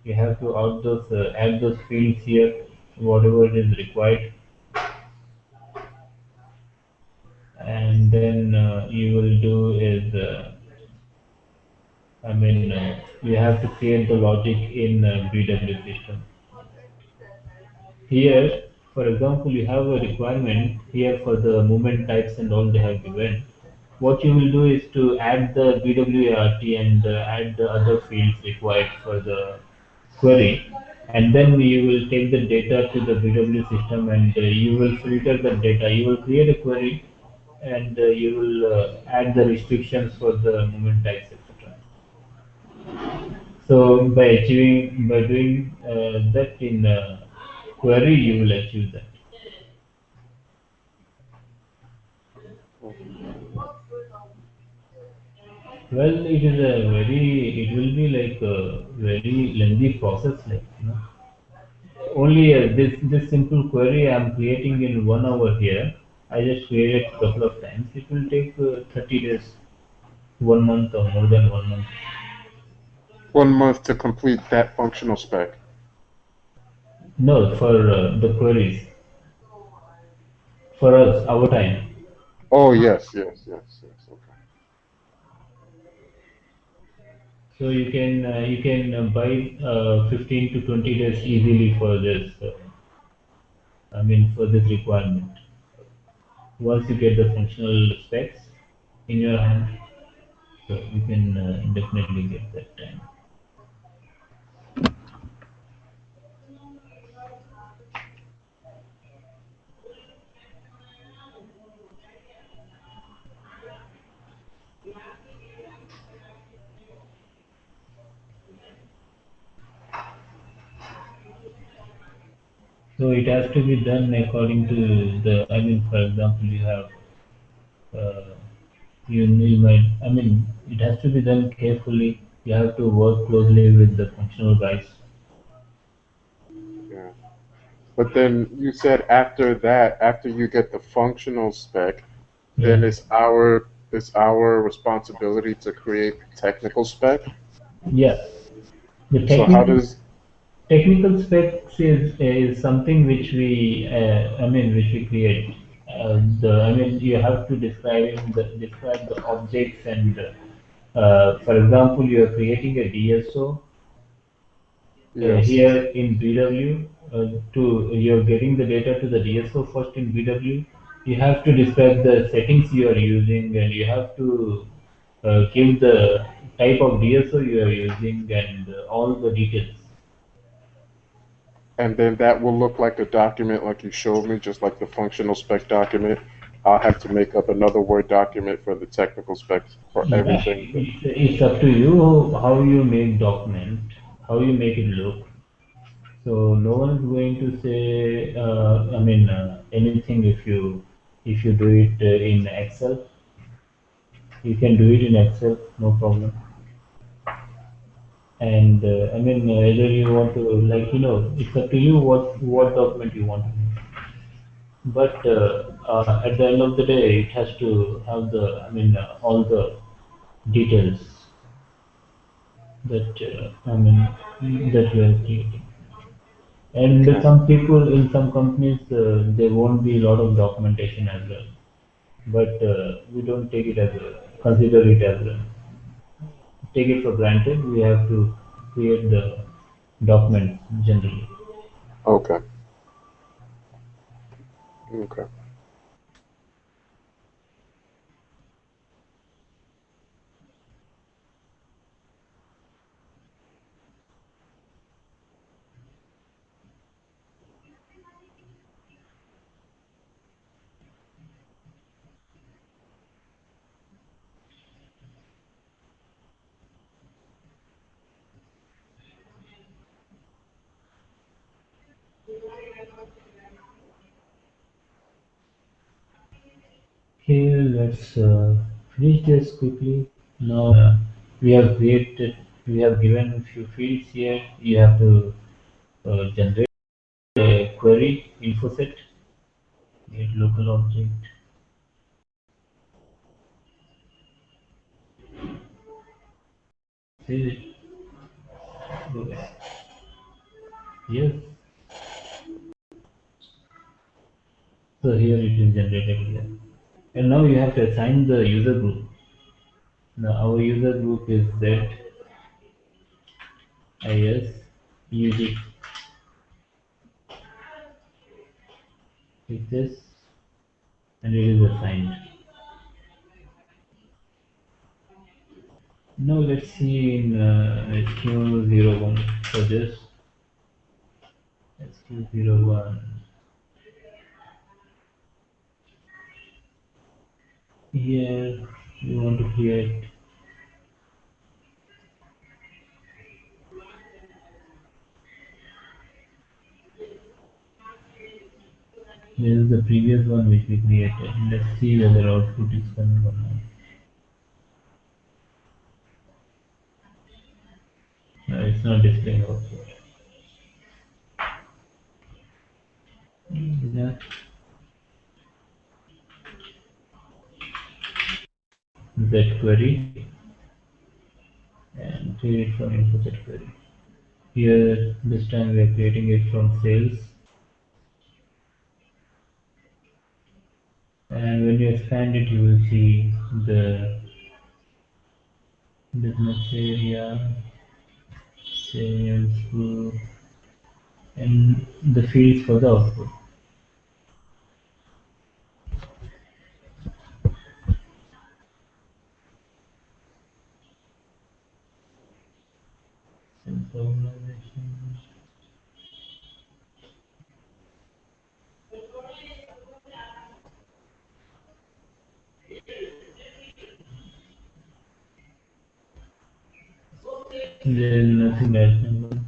You have to add those fields here, whatever is required, and then you will do is, you have to create the logic in BW system. Here, for example, you have a requirement here for the movement types and all they have given. What you will do is to add the BWART and add the other fields required for the query, and then you will take the data to the BW system and you will filter the data. You will create a query and you will add the restrictions for the movement types, etc. So by doing that in query, you will achieve that. Well, it will be like a very lengthy process, like, only this simple query I'm creating in 1 hour here. I just created a couple of times. It will take 30 days, 1 month, or more than 1 month. 1 month to complete that functional spec. No, for the queries, for us, our time. Oh, yes, yes, yes, yes. Okay. So you can buy 15 to 20 days easily for this. For this requirement. Once you get the functional specs in your hand, so you can definitely get that time. So it has to be done according to the. For example, you have uh, you might. It has to be done carefully. You have to work closely with the functional guys. Yeah. But then you said after that, after you get the functional spec, Yeah. then it's our responsibility to create the technical spec. Yeah. The So how does technical specs is something which which we create. You have to describe the objects and for example, you are creating a DSO yes, here in BW. You're getting the data to the DSO first in BW. You have to describe the settings you are using, and you have to give the type of DSO you are using and all the details. and then that will look like a document like you showed me, just like the functional spec document. I'll have to make up another Word document for the technical specs for Yeah, everything. it's up to you how you make document, how you make it look. So no one is going to say, anything if you do it in Excel. You can do it in Excel, no problem. And either you want to, it's up to you what document you want to make. But at the end of the day, it has to have all the details that that we are creating. And Okay. some people in some companies, there won't be a lot of documentation as well. But we don't consider it as take it for granted. We have to create the document generally. Okay. Okay. Okay, let's finish this quickly. Now we have created, we have given a few fields here. You have to generate a query, Infoset, create local object. Save it. Go back. Yes. So here it is generated here. And now you have to assign the user group. Now our user group is Z, IS, music, is this, and it is assigned. Now let's see in SQ01 for this. SQ01. Here we want to create. This is the previous one which we created. Let's see whether output is coming or not. No, it's not displaying output. Yeah. Z query and create it from Infoset query. Here, this time we are creating it from sales. And when you expand it, you will see the business area, sales group, and the fields for the output. Sales organization. There is nothing else.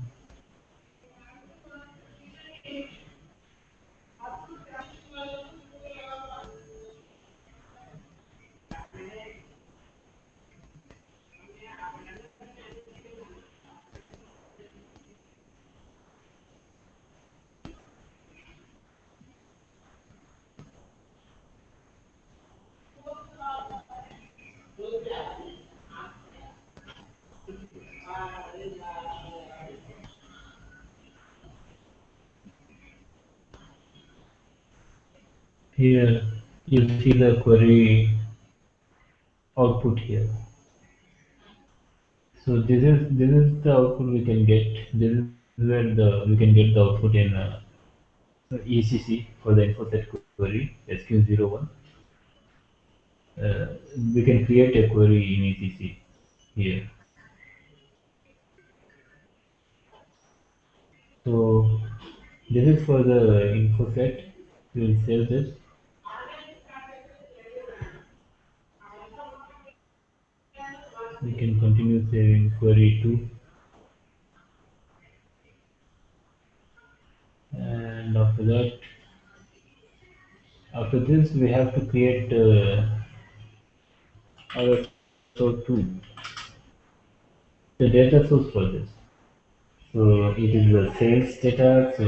Here you see the query output here. So this is the output we can get. This is where the we can get the output in ECC for the Infoset query SQ01. Uh, we can create a query in ECC here. So this is for the Infoset. We will save this. We can continue saving query 2, and after this we have to create our source 2, the data source for this. So it is the sales data. So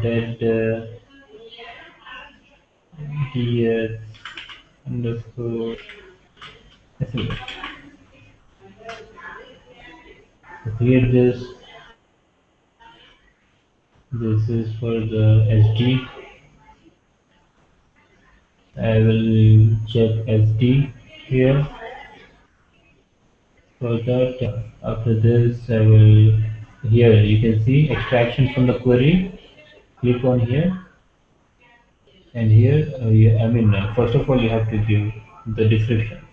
that ds underscore SMS. So create this. This is for the SD. I will check SD here. For that, after this, I will here you can see extraction from the query. Click on here, and here first of all you have to give the description.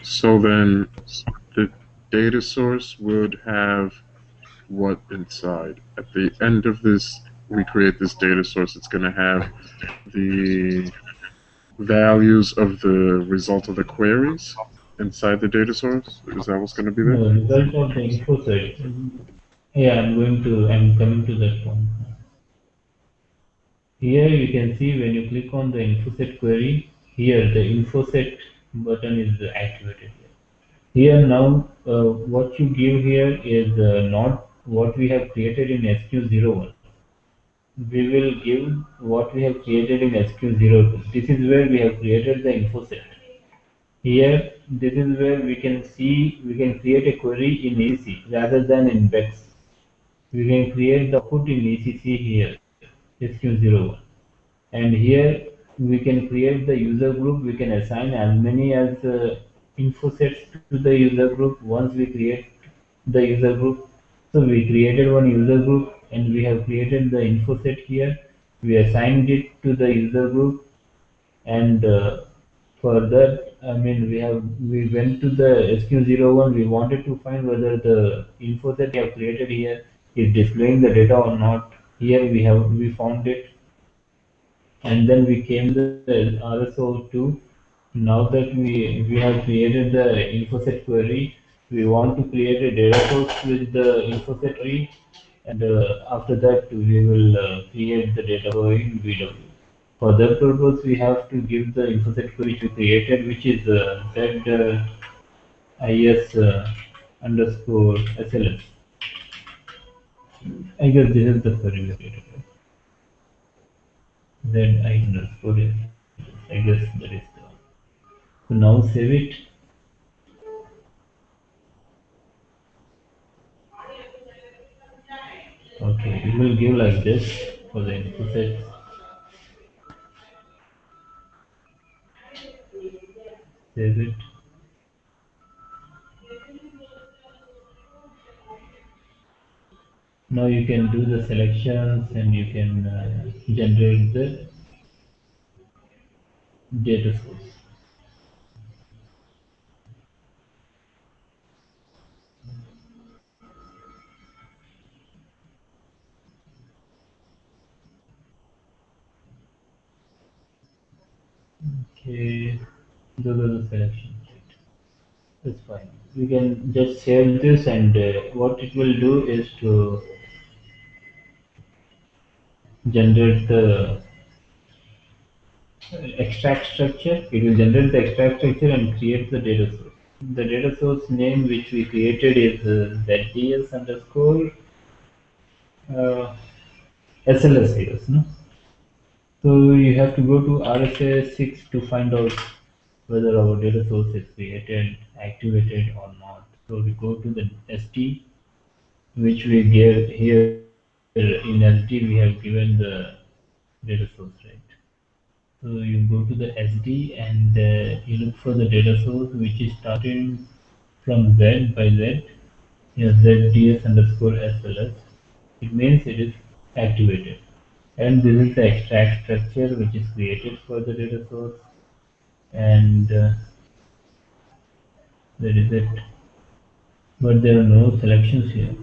So then the data source would have what inside? At the end of this, we create this data source. It's going to have the values of the result of the queries inside the data source. Is that what's going to be there? No, result of the info set. Yeah, I'm coming to that point. Here you can see when you click on the Infoset query, here the Infoset button is activated. Here now, what you give here is not what we have created in SQ01. we will give what we have created in SQ02. This is where we have created the info set. Here, this is where we can see, we can create a query in ECC rather than in BEX. We can create the output in ECC here, SQ01. And here we can create the user group. We can assign as many as info sets to the user group once we create the user group. So we created one user group and we have created the info set here. We assigned it to the user group, and for that, I mean, we went to the SQ01. We wanted to find whether the info set we have created here is displaying the data or not. Here we found it, and then we came the RSO2. Now that we have created the InfoSet query, we want to create a data source with the InfoSet query, and after that we will create the data flow in VW. For that purpose, we have to give the InfoSet query which we created, which is z is underscore SLS. I guess this is the query we created. Right? Z I underscore SLS. I guess that is the one. So now save it. Okay, it will give like this for the input set. Save it. Now you can do the selections and you can generate the data source. Okay, those are the selections. Right? That's fine. We can just save this, and what it will do is to generate the extract structure. It will generate the extract structure and create the data source. The data source name which we created is zds underscore SLS, I guess, no? So you have to go to RSA6 to find out whether our data source is created, activated or not. So we go to the SD, which we gave here in SD. We have given the data source, right? So you go to the SD and you look for the data source which is starting from Z by Z. Yes, ZDS underscore SLS. It means it is activated. And this is the extract structure which is created for the data source, and that is it. But there are no selections here.